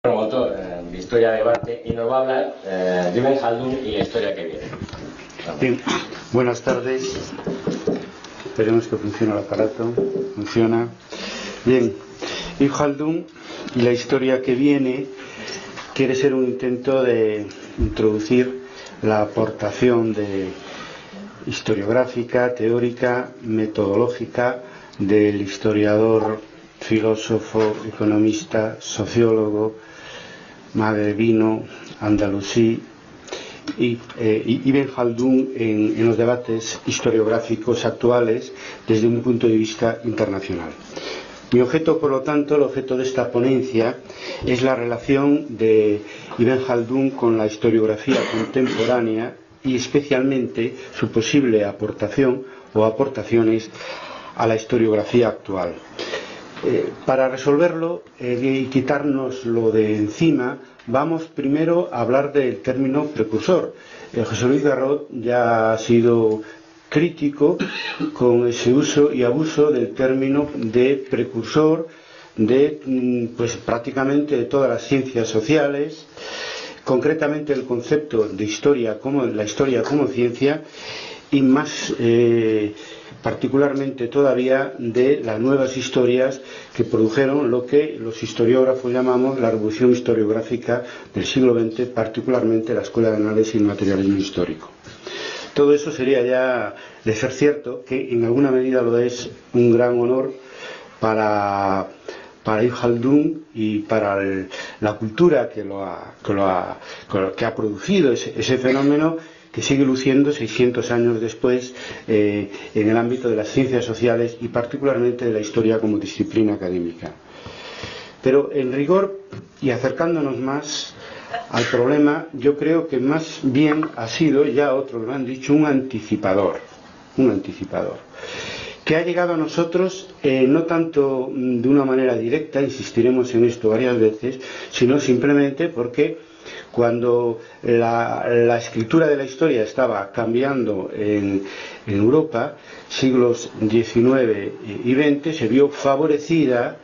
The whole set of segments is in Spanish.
Promotor de Historia de Debate y nos va a hablar de Ibn Khaldun y la historia que viene. Bien, buenas tardes. Esperemos que funcione el aparato. Funciona. Bien, Ibn Khaldun y la historia que viene quiere ser un intento de introducir la aportación historiográfica, teórica, metodológica del historiador, filósofo, economista, sociólogo magrebino, andalusí y Ibn Khaldun en los debates historiográficos actuales desde un punto de vista internacional. Mi objeto, por lo tanto, el objeto de esta ponencia es la relación de Ibn Khaldun con la historiografía contemporánea y especialmente su posible aportación o aportaciones a la historiografía actual. Para resolverlo y quitárnoslo de encima, vamos primero a hablar del término precursor. José Luis Garrot ya ha sido crítico con ese uso y abuso del término de precursor de prácticamente de todas las ciencias sociales, concretamente el concepto de historia como la historia como ciencia y más particularmente todavía de las nuevas historias que produjeron lo que los historiógrafos llamamos la revolución historiográfica del siglo XX, particularmente la Escuela de Análisis y Materialismo Histórico. Todo eso sería ya, de ser cierto, que en alguna medida lo es un gran honor para Ibn Khaldun y para la cultura que ha producido ese fenómeno, que sigue luciendo 600 años después en el ámbito de las ciencias sociales y particularmente de la historia como disciplina académica. Pero en rigor y acercándonos más al problema, yo creo que más bien ha sido, ya otros lo han dicho, un anticipador, que ha llegado a nosotros no tanto de una manera directa, insistiremos en esto varias veces, sino simplemente porque cuando la escritura de la historia estaba cambiando en Europa, siglos XIX y XX, se vio favorecida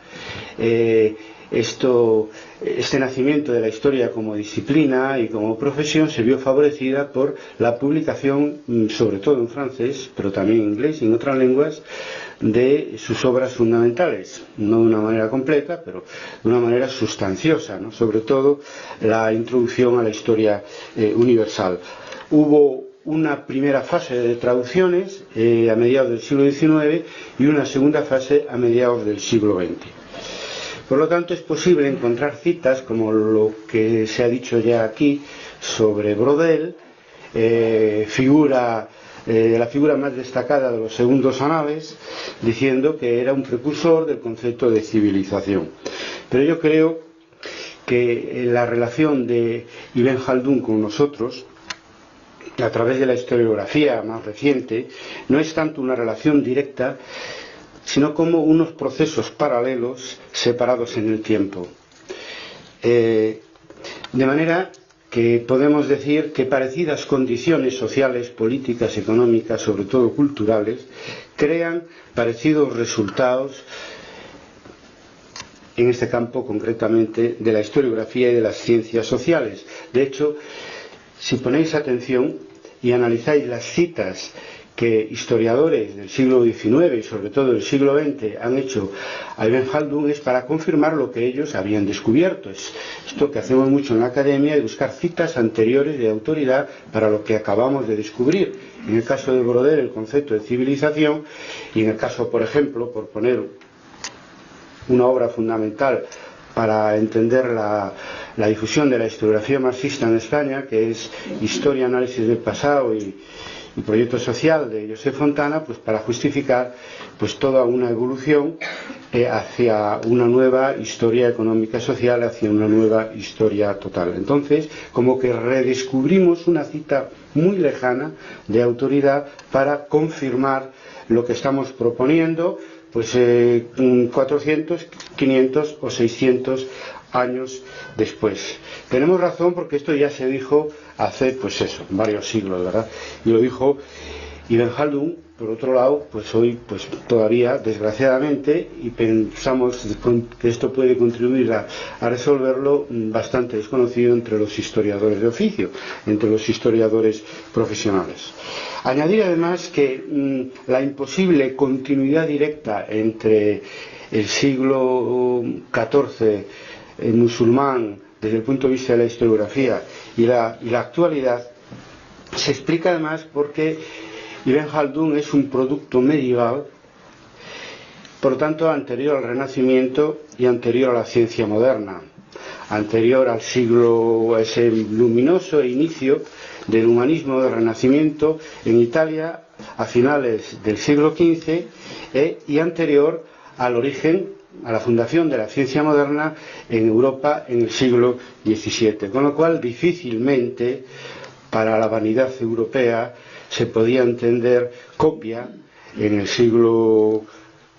este nacimiento de la historia como disciplina y como profesión se vio favorecida por la publicación, sobre todo en francés, pero también en inglés y en otras lenguas, de sus obras fundamentales, no de una manera completa, pero de una manera sustanciosa, ¿no? Sobre todo la introducción a la historia universal. Hubo una primera fase de traducciones a mediados del siglo XIX y una segunda fase a mediados del siglo XX. Por lo tanto, es posible encontrar citas como lo que se ha dicho ya aquí sobre Brodel, la figura más destacada de los segundos anales, diciendo que era un precursor del concepto de civilización. Pero yo creo que la relación de Ibn Khaldun con nosotros, a través de la historiografía más reciente, no es tanto una relación directa, sino como unos procesos paralelos separados en el tiempo. De manera que podemos decir que parecidas condiciones sociales, políticas, económicas, sobre todo culturales, crean parecidos resultados en este campo concretamente de la historiografía y de las ciencias sociales. De hecho, si ponéis atención y analizáis las citas que historiadores del siglo XIX y sobre todo del siglo XX han hecho a Ibn Khaldun, es para confirmar lo que ellos habían descubierto. Es esto que hacemos mucho en la academia, de buscar citas anteriores de autoridad para lo que acabamos de descubrir. En el caso de Brodel, el concepto de civilización, y en el caso, por ejemplo, por poner una obra fundamental para entender la difusión de la historiografía marxista en España, que es Historia, Análisis del Pasado y Proyecto Social de Josep Fontana, pues para justificar toda una evolución hacia una nueva historia económica social, hacia una nueva historia total. Entonces, como que redescubrimos una cita muy lejana de autoridad para confirmar lo que estamos proponiendo, 400, 500 o 600 años después. Tenemos razón porque esto ya se dijo hace varios siglos, ¿verdad? Y lo dijo Ibn Khaldun por otro lado, pues hoy todavía, desgraciadamente, y pensamos que esto puede contribuir a resolverlo, bastante desconocido entre los historiadores de oficio, entre los historiadores profesionales. Añadir además que la imposible continuidad directa entre el siglo XIV musulmán desde el punto de vista de la historiografía y la actualidad se explica además porque Ibn Khaldun es un producto medieval, por lo tanto anterior al Renacimiento y anterior a la ciencia moderna, anterior al siglo, a ese luminoso inicio del humanismo del Renacimiento en Italia a finales del siglo XV y anterior al origen, a la fundación de la ciencia moderna en Europa en el siglo XVII, con lo cual difícilmente para la vanidad europea se podía entender copia en el siglo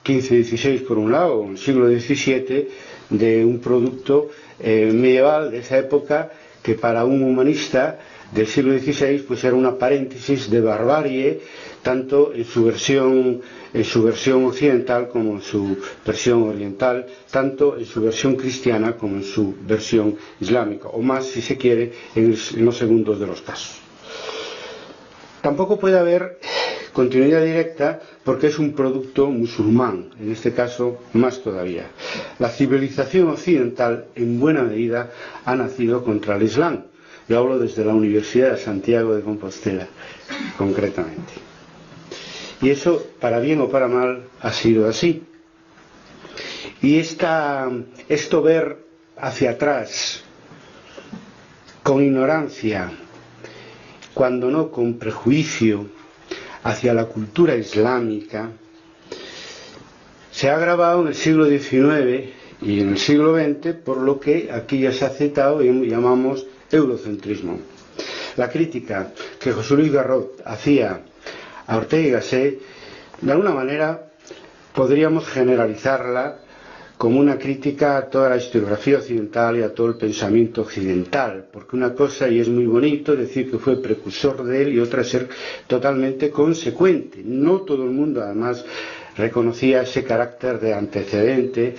XV-XVI por un lado, o en el siglo XVII, de un producto medieval de esa época que para un humanista del siglo XVI pues era una paréntesis de barbarie, tanto en su versión occidental como en su versión oriental, tanto en su versión cristiana como en su versión islámica, o más si se quiere en los segundos de los casos. Tampoco puede haber continuidad directa porque es un producto musulmán, en este caso más todavía. La civilización occidental en buena medida ha nacido contra el Islam. Yo hablo desde la Universidad de Santiago de Compostela, concretamente. Y eso, para bien o para mal, ha sido así. Y esto ver hacia atrás, con ignorancia, cuando no con prejuicio, hacia la cultura islámica, se ha agravado en el siglo XIX y en el siglo XX por lo que aquí ya se ha citado y llamamos eurocentrismo. La crítica que José Luis Garrot hacía a Ortega y Gasset, de alguna manera podríamos generalizarla como una crítica a toda la historiografía occidental y a todo el pensamiento occidental, porque una cosa, y es muy bonito decir que fue precursor de él, y otra ser totalmente consecuente. No todo el mundo además reconocía ese carácter de antecedente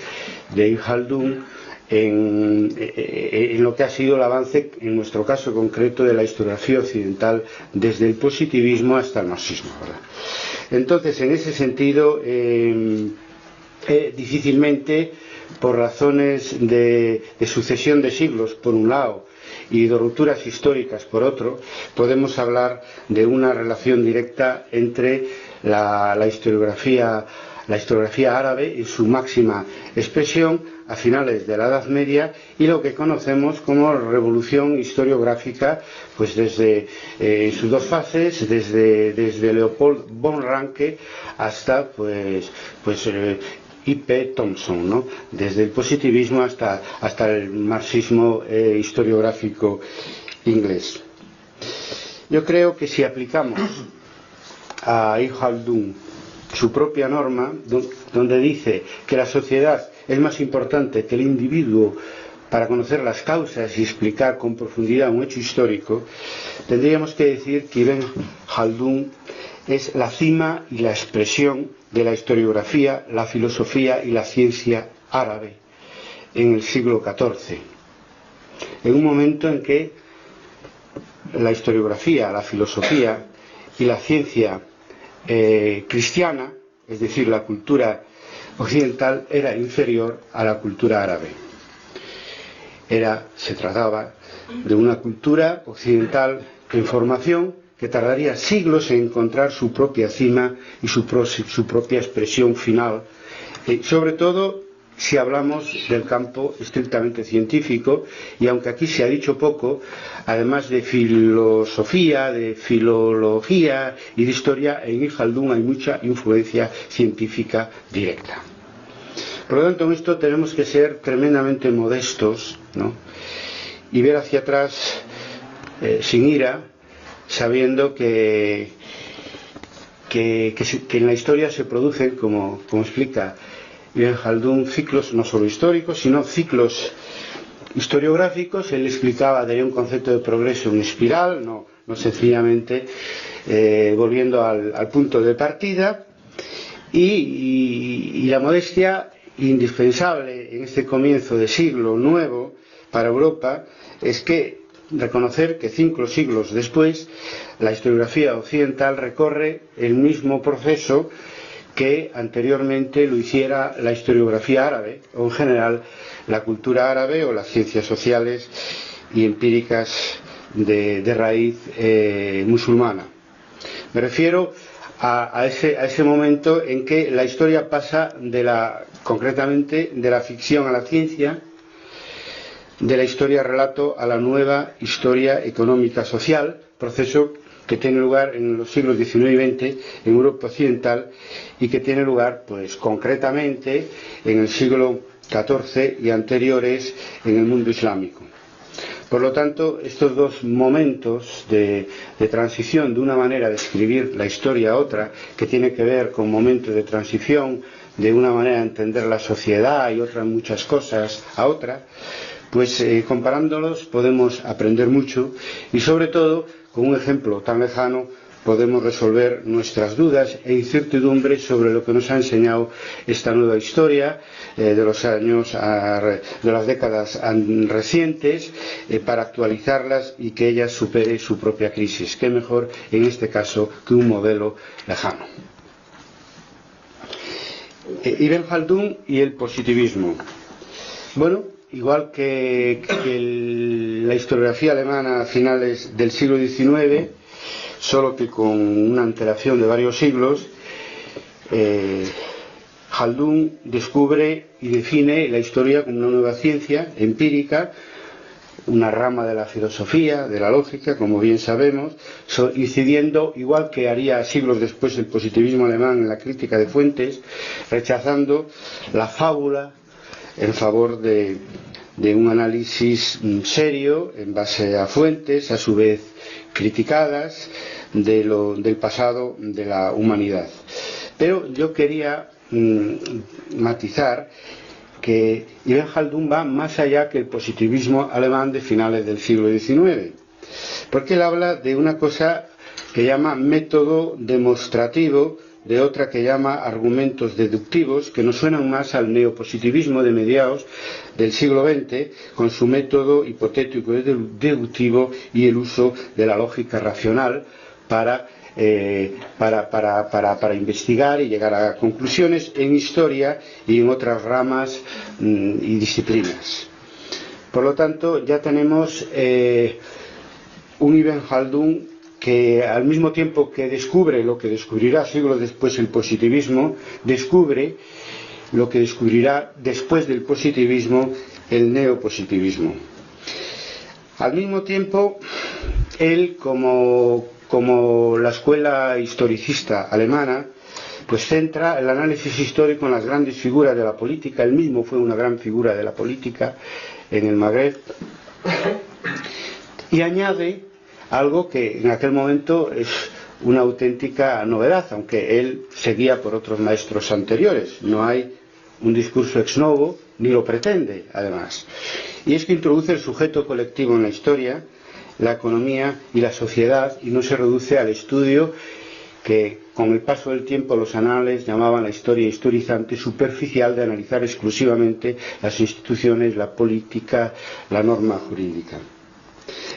de Ibn Khaldun en lo que ha sido el avance, en nuestro caso concreto, de la historiografía occidental desde el positivismo hasta el marxismo, ¿verdad? Entonces, en ese sentido, difícilmente, por razones de sucesión de siglos, por un lado, y de rupturas históricas, por otro, podemos hablar de una relación directa entre la historiografía árabe en su máxima expresión a finales de la Edad Media y lo que conocemos como revolución historiográfica, pues desde sus dos fases, desde Leopold von Ranke hasta I.P. Thompson, ¿no? Desde el positivismo hasta el marxismo historiográfico inglés. Yo creo que si aplicamos a Ibn Khaldun su propia norma, donde dice que la sociedad es más importante que el individuo para conocer las causas y explicar con profundidad un hecho histórico, tendríamos que decir que Ibn Khaldun es la cima y la expresión de la historiografía, la filosofía y la ciencia árabe en el siglo XIV, en un momento en que la historiografía, la filosofía y la ciencia cristiana, es decir, la cultura occidental, era inferior a la cultura árabe. Se trataba de una cultura occidental en formación que tardaría siglos en encontrar su propia cima y su propia expresión final, sobre todo si hablamos del campo estrictamente científico, y aunque aquí se ha dicho poco, además de filosofía, de filología y de historia, en Ibn Khaldun hay mucha influencia científica directa. Por lo tanto, en esto tenemos que ser tremendamente modestos, ¿no? Y ver hacia atrás sin ira, sabiendo que en la historia se producen, como explica Ibn Khaldun, ciclos no solo históricos, sino ciclos historiográficos. Él explicaba de un concepto de progreso en espiral, no no sencillamente volviendo al punto de partida, y la modestia indispensable en este comienzo de siglo nuevo para Europa es que reconocer que 5 siglos después la historiografía occidental recorre el mismo proceso que anteriormente lo hiciera la historiografía árabe, o en general la cultura árabe o las ciencias sociales y empíricas de raíz musulmana. Me refiero a ese momento en que la historia pasa concretamente de la ficción a la ciencia, de la historia relato a la nueva historia económica social, proceso que tiene lugar en los siglos XIX y XX en Europa occidental y que tiene lugar, pues, concretamente en el siglo XIV y anteriores en el mundo islámico. Por lo tanto, estos dos momentos de transición de una manera de escribir la historia a otra, que tiene que ver con momentos de transición de una manera de entender la sociedad y otras muchas cosas a otra, pues comparándolos podemos aprender mucho y sobre todo con un ejemplo tan lejano podemos resolver nuestras dudas e incertidumbres sobre lo que nos ha enseñado esta nueva historia de los años, de las décadas recientes, para actualizarlas y que ella supere su propia crisis. ¿Qué mejor en este caso que un modelo lejano? Ibn Khaldun y el positivismo. Bueno, igual que la historiografía alemana a finales del siglo XIX, solo que con una antelación de varios siglos, Khaldun descubre y define la historia como una nueva ciencia empírica, una rama de la filosofía, de la lógica, como bien sabemos, incidiendo, igual que haría siglos después el positivismo alemán en la crítica de fuentes, rechazando la fábula en favor de un análisis serio en base a fuentes, a su vez criticadas, del pasado de la humanidad. Pero yo quería matizar que Ibn Khaldun va más allá que el positivismo alemán de finales del siglo XIX, porque él habla de una cosa que llama método demostrativo, de otra que llama argumentos deductivos, que nos suenan más al neopositivismo de mediados del siglo XX, con su método hipotético deductivo y el uso de la lógica racional para investigar y llegar a conclusiones en historia y en otras ramas y disciplinas. Por lo tanto, ya tenemos un Ibn Khaldun que al mismo tiempo que descubre lo que descubrirá siglos después el positivismo, descubre lo que descubrirá después del positivismo el neopositivismo. Al mismo tiempo, él, como la escuela historicista alemana, pues centra el análisis histórico en las grandes figuras de la política. Él mismo fue una gran figura de la política en el Magreb, y añade algo que en aquel momento es una auténtica novedad, aunque él seguía por otros maestros anteriores. No hay un discurso ex novo, ni lo pretende, además. Y es que introduce el sujeto colectivo en la historia, la economía y la sociedad, y no se reduce al estudio que con el paso del tiempo los anales llamaban la historia historizante, superficial, de analizar exclusivamente las instituciones, la política, la norma jurídica.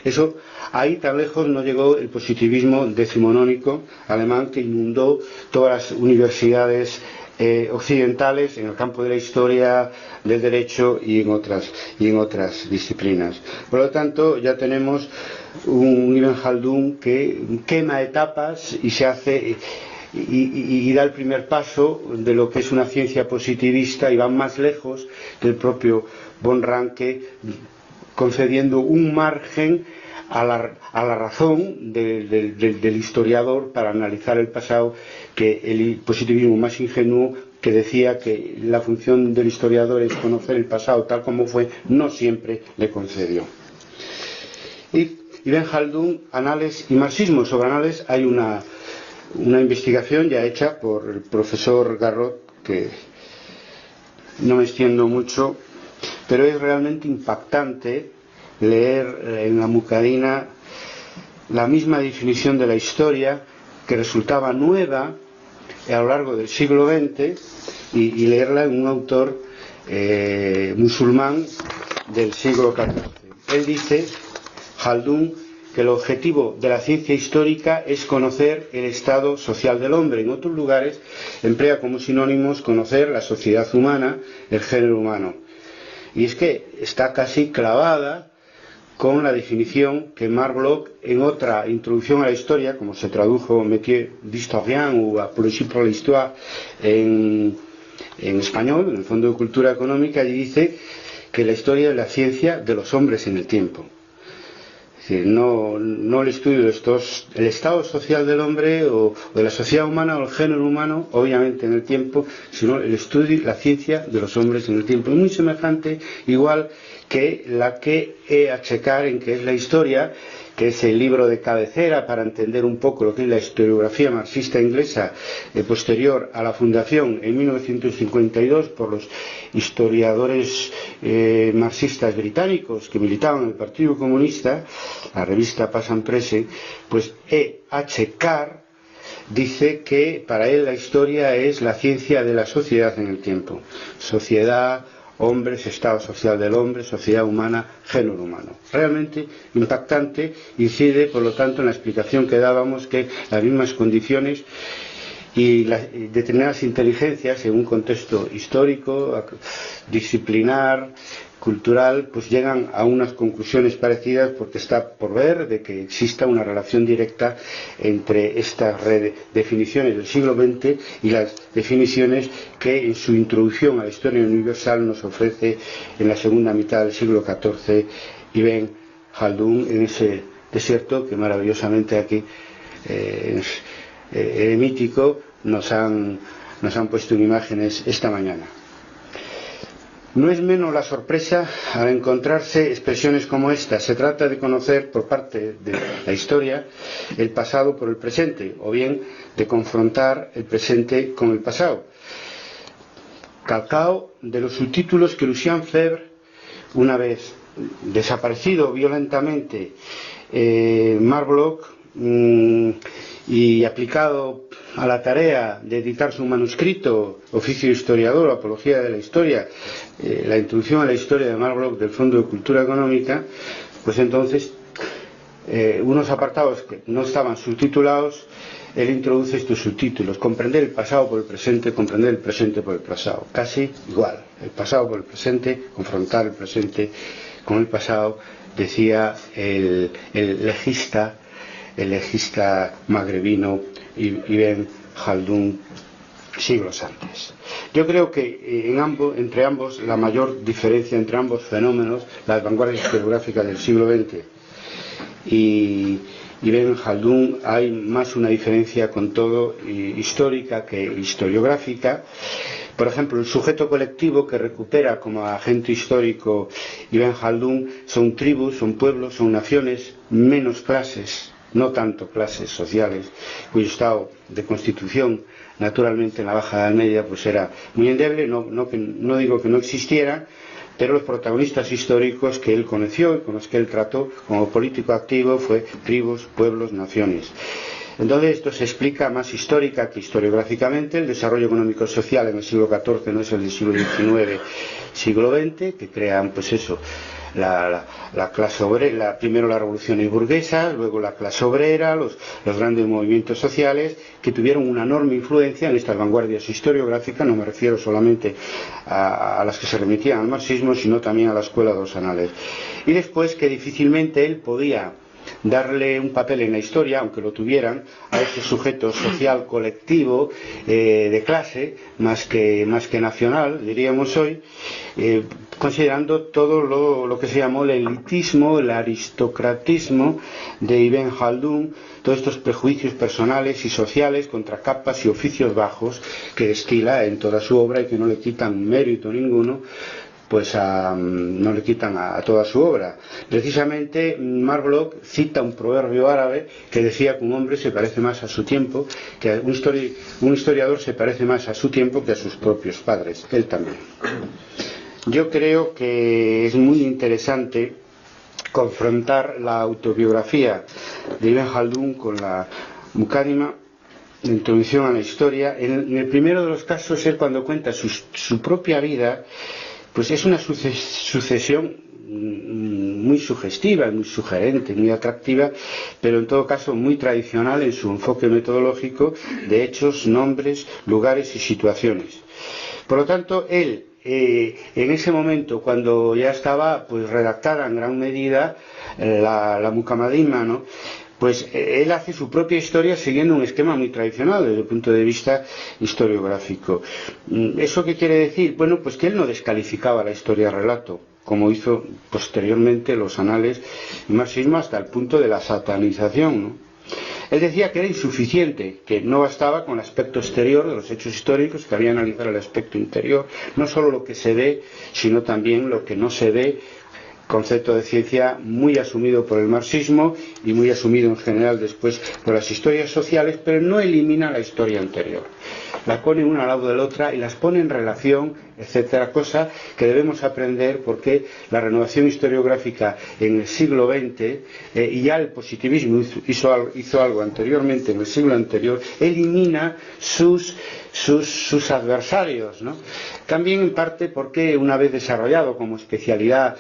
Eso, ahí tan lejos no llegó el positivismo decimonónico alemán, que inundó todas las universidades occidentales en el campo de la historia, del derecho y en otras disciplinas. Por lo tanto, ya tenemos un Ibn Khaldun que quema etapas y se hace y da el primer paso de lo que es una ciencia positivista, y va más lejos del propio von Ranke, concediendo un margen a la razón del historiador para analizar el pasado, que el positivismo más ingenuo, que decía que la función del historiador es conocer el pasado tal como fue, no siempre le concedió. Y Ibn Khaldun, Anales y Marxismo. Sobre Anales hay una investigación ya hecha por el profesor Garrot, que no me extiendo mucho, pero es realmente impactante leer en la Muqaddimah la misma definición de la historia que resultaba nueva a lo largo del siglo XX y leerla en un autor musulmán del siglo XIV. Él dice, Haldun, que el objetivo de la ciencia histórica es conocer el estado social del hombre. En otros lugares emplea como sinónimos conocer la sociedad humana, el género humano. Y es que está casi clavada con la definición que Marc Bloch, en otra introducción a la historia, como se tradujo Métier d'historien o Apologie pour l'histoire en español, en el Fondo de Cultura Económica, allí dice que la historia es la ciencia de los hombres en el tiempo. Es decir, no el estudio de el estado social del hombre o de la sociedad humana o el género humano, obviamente en el tiempo, sino el estudio y la ciencia de los hombres en el tiempo. Es muy semejante, igual que la que E.H. Karen, que es la historia, que es el libro de cabecera para entender un poco lo que es la historiografía marxista inglesa posterior a la fundación en 1952 por los historiadores marxistas británicos que militaban en el Partido Comunista, la revista Pass and Present, pues E.H. Carr dice que para él la historia es la ciencia de la sociedad en el tiempo. Sociedad, hombres, estado social del hombre, sociedad humana, género humano. Realmente impactante, incide por lo tanto en la explicación que dábamos que las mismas condiciones y determinadas inteligencias en un contexto histórico, disciplinar, cultural, pues llegan a unas conclusiones parecidas porque está por ver de que exista una relación directa entre estas definiciones del siglo XX y las definiciones que en su introducción a la historia universal nos ofrece en la segunda mitad del siglo XIV Ibn Haldun en ese desierto que maravillosamente aquí eremítico nos han puesto en imágenes esta mañana. No es menos la sorpresa al encontrarse expresiones como esta. Se trata de conocer por parte de la historia el pasado por el presente, o bien de confrontar el presente con el pasado. Calcao de los subtítulos que Lucien Febvre, una vez desaparecido violentamente Marc Bloch, y aplicado a la tarea de editar su manuscrito, Oficio historiador, Apología de la Historia, la introducción a la historia de Marc Bloch del Fondo de Cultura Económica, pues entonces unos apartados que no estaban subtitulados, él introduce estos subtítulos: comprender el pasado por el presente, comprender el presente por el pasado. Casi igual, el pasado por el presente, confrontar el presente con el pasado, decía el legista magrebino Ibn Haldun siglos antes. Yo creo que entre ambos, la mayor diferencia entre ambos fenómenos, las vanguardias historiográficas del siglo XX y Ibn Haldun, hay más una diferencia con todo histórica que historiográfica. Por ejemplo, el sujeto colectivo que recupera como agente histórico Ibn Haldun son tribus, son pueblos, son naciones, menos clases, no tanto clases sociales, cuyo estado de constitución naturalmente en la Baja Edad Media pues era muy endeble. No digo que no existieran, pero los protagonistas históricos que él conoció y con los que él trató como político activo fue tribus, pueblos, naciones. Entonces esto se explica más histórica que historiográficamente. El desarrollo económico social en el siglo XIV no es el del siglo XIX, siglo XX, que crean pues eso, la clase obrera, primero la revolución burguesa, luego la clase obrera, los grandes movimientos sociales que tuvieron una enorme influencia en estas vanguardias historiográficas. No me refiero solamente a las que se remitían al marxismo, sino también a la escuela de los anales. Y después que difícilmente él podía darle un papel en la historia, aunque lo tuvieran, a ese sujeto social colectivo de clase, más que nacional, diríamos hoy, considerando todo lo que se llamó el elitismo, el aristocratismo de Ibn Haldun, todos estos prejuicios personales y sociales contra capas y oficios bajos que destila en toda su obra y que no le quitan mérito ninguno, pues no le quitan a toda su obra. Precisamente Marc Bloch cita un proverbio árabe que decía que un hombre se parece más a su tiempo, que un historiador se parece más a su tiempo que a sus propios padres, él también. Yo creo que es muy interesante confrontar la autobiografía de Ibn Khaldun con la Muqaddima, la introducción a la historia. En el primero de los casos, él cuando cuenta su propia vida, pues es una sucesión muy sugestiva, muy sugerente, muy atractiva, pero en todo caso muy tradicional en su enfoque metodológico de hechos, nombres, lugares y situaciones. Por lo tanto, él, en ese momento, cuando ya estaba pues redactada en gran medida la Muqaddima, ¿no?, pues él hace su propia historia siguiendo un esquema muy tradicional desde el punto de vista historiográfico. ¿Eso qué quiere decir? Bueno, pues que él no descalificaba la historia-relato, como hizo posteriormente los anales del marxismo hasta el punto de la satanización, ¿no? Él decía que era insuficiente, que no bastaba con el aspecto exterior de los hechos históricos, que había que analizar el aspecto interior, no solo lo que se ve, sino también lo que no se ve, concepto de ciencia muy asumido por el marxismo y muy asumido en general después por las historias sociales, pero no elimina la historia anterior. La pone una al lado de la otra y las pone en relación, etcétera, cosa que debemos aprender porque la renovación historiográfica en el siglo XX y ya el positivismo hizo algo anteriormente, en el siglo anterior, elimina sus adversarios, ¿no? También en parte porque una vez desarrollado como especialidad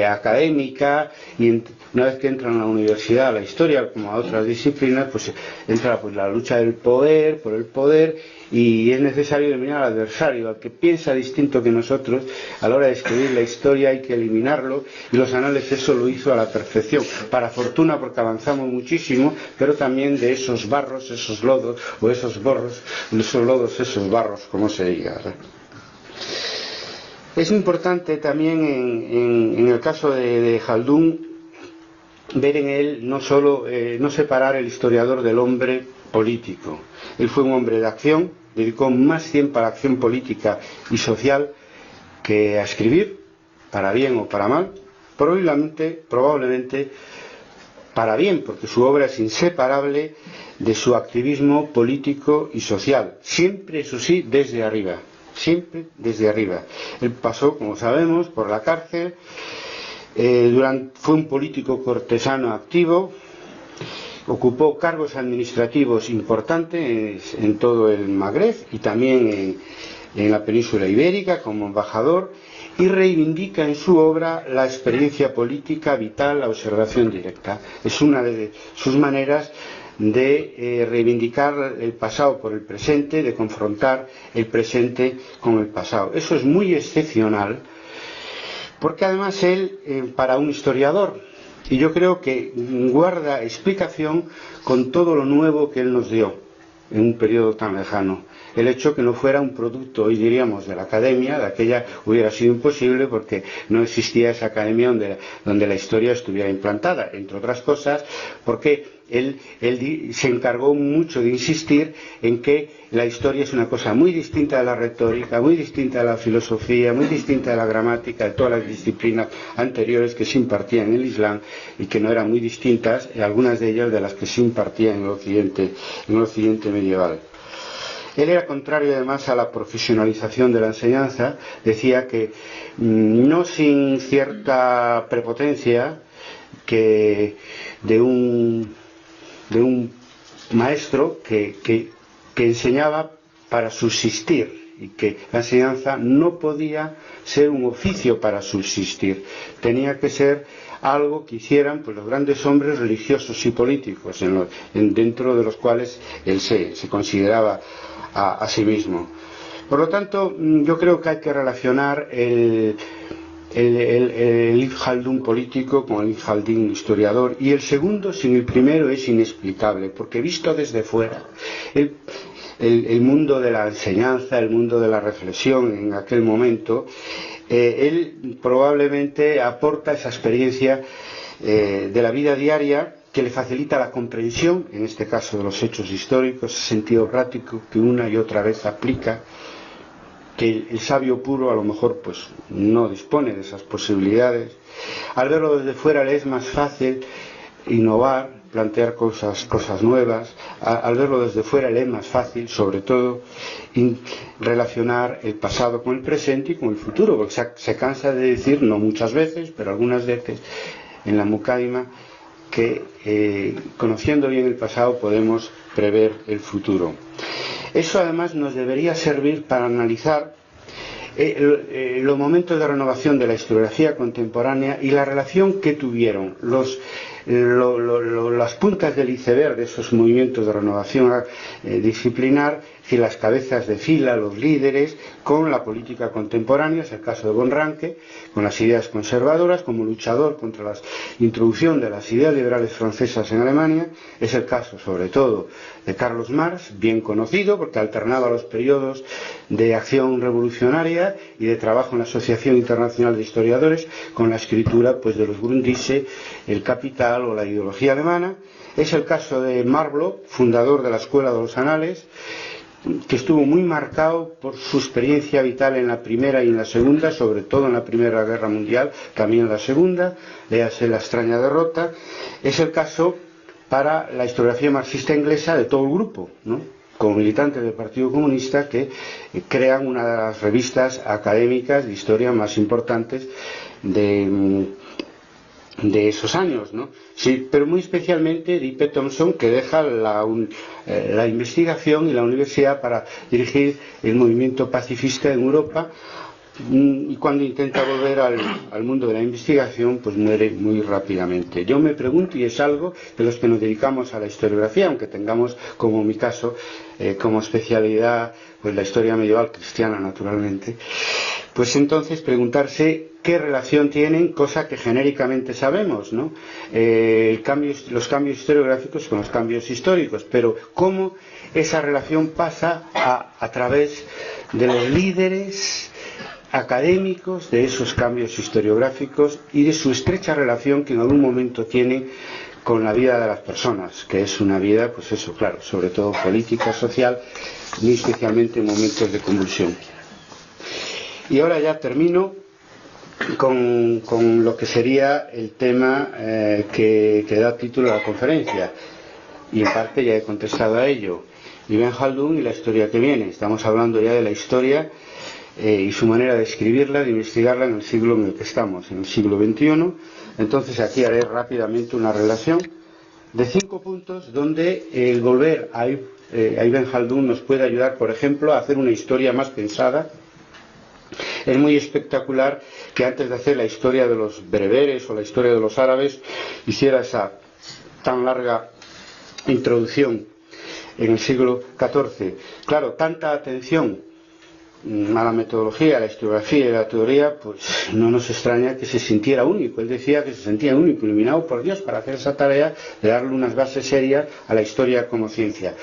académica y una vez que entran a la universidad, a la historia como a otras disciplinas, pues entra pues la lucha del poder, por el poder, y es necesario eliminar al adversario, al que piensa distinto que nosotros. A la hora de escribir la historia hay que eliminarlo, y los anales eso lo hizo a la perfección, para fortuna porque avanzamos muchísimo, pero también de esos barros, esos lodos, o esos borros, esos lodos, esos barros, como se diga, ¿no? Es importante también en el caso de Khaldun ver en él no solo no separar el historiador del hombre político. Él fue un hombre de acción, dedicó más tiempo a la acción política y social que a escribir, para bien o para mal, probablemente para bien, porque su obra es inseparable de su activismo político y social, siempre, eso sí, desde arriba. Siempre desde arriba. Él pasó, como sabemos, por la cárcel, fue un político cortesano activo, ocupó cargos administrativos importantes en todo el Magreb y también en la península ibérica como embajador, y reivindica en su obra la experiencia política vital, la observación directa. Es una de sus maneras de reivindicar el pasado por el presente, de confrontar el presente con el pasado. Eso es muy excepcional, porque además él, para un historiador, y yo creo que guarda explicación con todo lo nuevo que él nos dio en un periodo tan lejano. El hecho que no fuera un producto, hoy diríamos, de la academia, de aquella hubiera sido imposible porque no existía esa academia donde la historia estuviera implantada, entre otras cosas, porque él se encargó mucho de insistir en que la historia es una cosa muy distinta de la retórica, muy distinta de la filosofía, muy distinta de la gramática, de todas las disciplinas anteriores que se impartían en el Islam y que no eran muy distintas, algunas de ellas de las que se impartían en el occidente medieval. Él era contrario además a la profesionalización de la enseñanza, decía que no sin cierta prepotencia que de un maestro que enseñaba para subsistir y que la enseñanza no podía ser un oficio para subsistir, tenía que ser algo que hicieran pues los grandes hombres religiosos y políticos dentro de los cuales él se consideraba a sí mismo. Por lo tanto, yo creo que hay que relacionar el Ibn Khaldun político con el Ibn Khaldun historiador, y el segundo sin el primero es inexplicable, porque visto desde fuera el mundo de la enseñanza, el mundo de la reflexión en aquel momento, él probablemente aporta esa experiencia de la vida diaria que le facilita la comprensión, en este caso de los hechos históricos, ese sentido práctico que una y otra vez aplica, que el sabio puro a lo mejor pues no dispone de esas posibilidades. Al verlo desde fuera le es más fácil innovar, plantear cosas nuevas. Al verlo desde fuera le es más fácil, sobre todo, relacionar el pasado con el presente y con el futuro, porque se cansa de decir, no muchas veces, pero algunas veces en la Muqaddima, que conociendo bien el pasado podemos prever el futuro. Eso además nos debería servir para analizar los momentos de renovación de la historiografía contemporánea y la relación que tuvieron las puntas del iceberg de esos movimientos de renovación disciplinar, y las cabezas de fila, los líderes, con la política contemporánea. Es el caso de von Ranke, con las ideas conservadoras, como luchador contra la introducción de las ideas liberales francesas en Alemania. Es el caso, sobre todo, de Carlos Marx, bien conocido, porque alternaba los periodos de acción revolucionaria y de trabajo en la Asociación Internacional de Historiadores, con la escritura pues, de los Grundrisse, El Capital o la ideología alemana. Es el caso de Marlowe, fundador de la Escuela de los Anales, que estuvo muy marcado por su experiencia vital en la Primera y en la Segunda, sobre todo en la Primera Guerra Mundial, también en la Segunda, léase La extraña derrota. Es el caso para la historiografía marxista inglesa de todo el grupo, ¿no?, como militantes del Partido Comunista, que crean una de las revistas académicas de historia más importantes de esos años, ¿no? Sí, pero muy especialmente D.P. Thompson, que deja la investigación y la universidad para dirigir el movimiento pacifista en Europa, y cuando intenta volver al mundo de la investigación pues muere muy rápidamente. Yo me pregunto, y es algo de los que nos dedicamos a la historiografía, aunque tengamos, como en mi caso, como especialidad pues la historia medieval cristiana, naturalmente, pues entonces preguntarse qué relación tienen, cosa que genéricamente sabemos, ¿no?, los cambios historiográficos con los cambios históricos, pero cómo esa relación pasa a través de los líderes académicos de esos cambios historiográficos y de su estrecha relación que en algún momento tiene con la vida de las personas, que es una vida, pues eso, claro, sobre todo política, social, muy especialmente en momentos de convulsión. Y ahora ya termino con lo que sería el tema que da título a la conferencia, y en parte ya he contestado a ello. Ibn Khaldun y la historia que viene. Estamos hablando ya de la historia y su manera de escribirla, de investigarla en el siglo en el que estamos, en el siglo XXI. Entonces aquí haré rápidamente una relación de 5 puntos donde el volver a Ibn Khaldun nos puede ayudar, por ejemplo, a hacer una historia más pensada. Es muy espectacular que antes de hacer la historia de los bereberes o la historia de los árabes hiciera esa tan larga introducción en el siglo XIV. Claro, tanta atención a la metodología, a la historiografía y a la teoría, pues no nos extraña que se sintiera único. Él decía que se sentía único, iluminado por Dios para hacer esa tarea de darle unas bases serias a la historia como ciencia.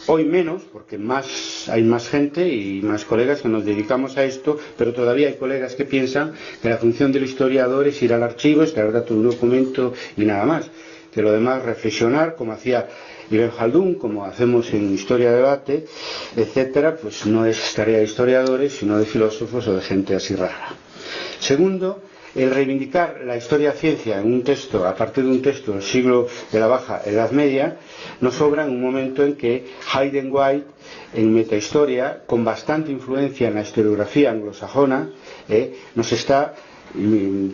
Hoy menos, porque hay más gente y más colegas que nos dedicamos a esto, pero todavía hay colegas que piensan que la función del historiador es ir al archivo, extraer datos de un documento y nada más. Que lo demás, reflexionar, como hacía Ibn Khaldun, como hacemos en Historia de Debate, etcétera, pues no es tarea de historiadores, sino de filósofos o de gente así rara. Segundo, el reivindicar la historia-ciencia en un texto, a partir de un texto del siglo de la Baja Edad Media, nos obra en un momento en que Hayden White, en Metahistoria, con bastante influencia en la historiografía anglosajona, nos está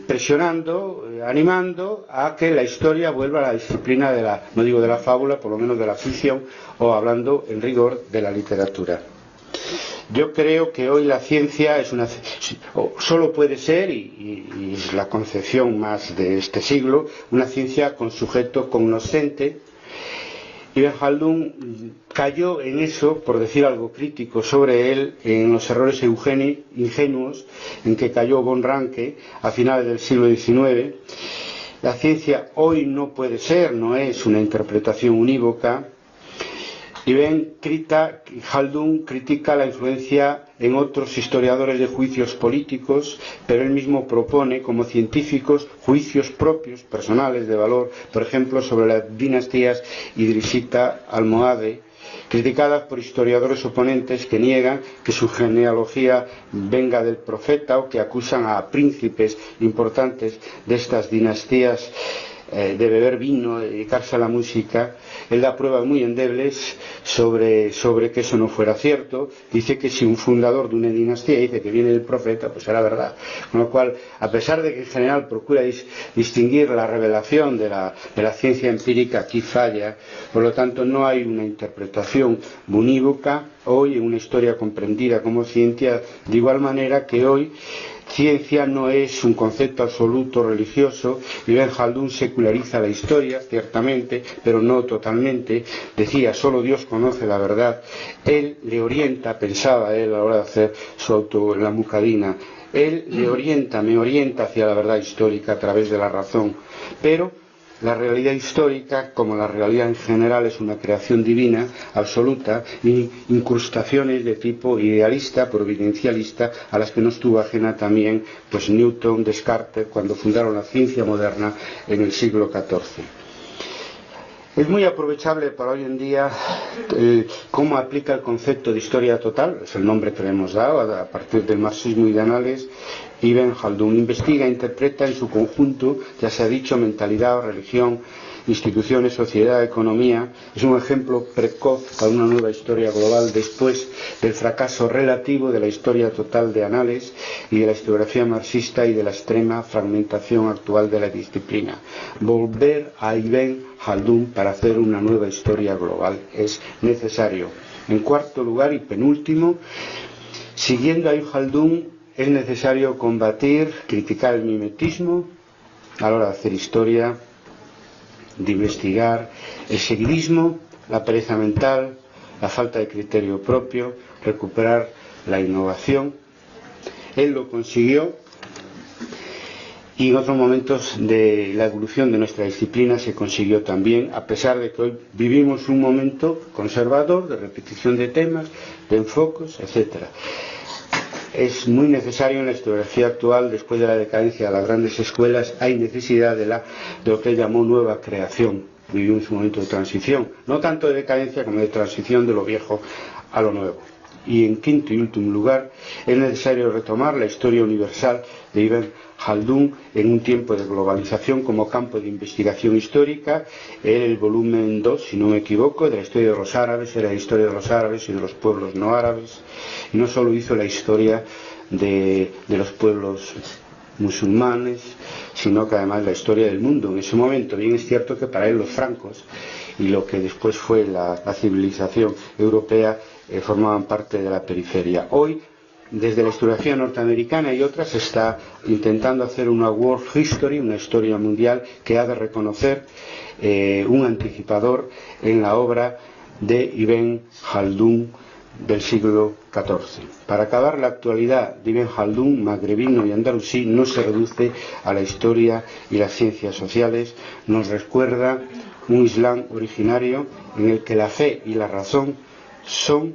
presionando, animando a que la historia vuelva a la disciplina de la, no digo de la fábula, por lo menos de la ficción, o hablando en rigor de la literatura. Yo creo que hoy la ciencia es solo puede ser, y es la concepción más de este siglo, una ciencia con sujeto cognoscente. Ibn Khaldun cayó en eso, por decir algo crítico sobre él, en los errores ingenuos en que cayó von Ranke a finales del siglo XIX. La ciencia hoy no puede ser, no es una interpretación unívoca. Ibn Khaldun critica la influencia en otros historiadores de juicios políticos, pero él mismo propone como científicos juicios propios, personales, de valor, por ejemplo, sobre las dinastías idrisita almohade, criticadas por historiadores oponentes que niegan que su genealogía venga del profeta o que acusan a príncipes importantes de estas dinastías de beber vino, de dedicarse a la música, él da pruebas muy endebles sobre que eso no fuera cierto. Dice que si un fundador de una dinastía dice que viene el profeta, pues será verdad. Con lo cual, a pesar de que en general procura distinguir la revelación de la ciencia empírica, aquí falla. Por lo tanto, no hay una interpretación unívoca hoy en una historia comprendida como ciencia, de igual manera que hoy ciencia no es un concepto absoluto religioso. Ibn Khaldun seculariza la historia, ciertamente, pero no totalmente. Decía, solo Dios conoce la verdad. Él le orienta, pensaba él a la hora de hacer la Muqaddimah, él me orienta hacia la verdad histórica a través de la razón. Pero la realidad histórica, como la realidad en general, es una creación divina, absoluta, y incrustaciones de tipo idealista, providencialista, a las que no estuvo ajena también pues Newton, Descartes, cuando fundaron la ciencia moderna en el siglo XIV. Es muy aprovechable para hoy en día cómo aplica el concepto de historia total, es el nombre que le hemos dado a partir del marxismo y de Annales. Ibn Khaldun investiga e interpreta en su conjunto, ya se ha dicho, mentalidad, religión, instituciones, sociedad, economía. Es un ejemplo precoz para una nueva historia global después del fracaso relativo de la historia total de Annales y de la historiografía marxista y de la extrema fragmentación actual de la disciplina. Volver a Ibn Khaldun para hacer una nueva historia global es necesario. En cuarto lugar y penúltimo, siguiendo a Ibn Khaldun, es necesario combatir, criticar el mimetismo a la hora de hacer historia, de investigar, el seguidismo, la pereza mental, la falta de criterio propio, recuperar la innovación. Él lo consiguió, y en otros momentos de la evolución de nuestra disciplina se consiguió también, a pesar de que hoy vivimos un momento conservador, de repetición de temas, de enfoques, etc. Es muy necesario en la historiografía actual, después de la decadencia de las grandes escuelas, hay necesidad de lo que él llamó nueva creación. Vivimos un momento de transición, no tanto de decadencia como de transición de lo viejo a lo nuevo. Y en quinto y último lugar, es necesario retomar la historia universal de Ibn Khaldun en un tiempo de globalización como campo de investigación histórica. El volumen 2, si no me equivoco, de la historia de los árabes, era la historia de los árabes y de los pueblos no árabes. Y no solo hizo la historia de los pueblos musulmanes, sino que además la historia del mundo en ese momento. Bien es cierto que para él los francos y lo que después fue la civilización europea formaban parte de la periferia. Hoy, desde la historiografía norteamericana y otras, se está intentando hacer una World History, una historia mundial que ha de reconocer un anticipador en la obra de Ibn Khaldun del siglo XIV. Para acabar, la actualidad de Ibn Khaldun, magrebino y andalusí, no se reduce a la historia y las ciencias sociales. Nos recuerda un Islam originario en el que la fe y la razón son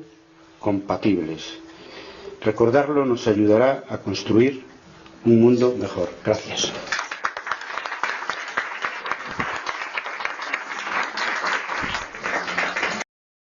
compatibles. Recordarlo nos ayudará a construir un mundo mejor. Gracias.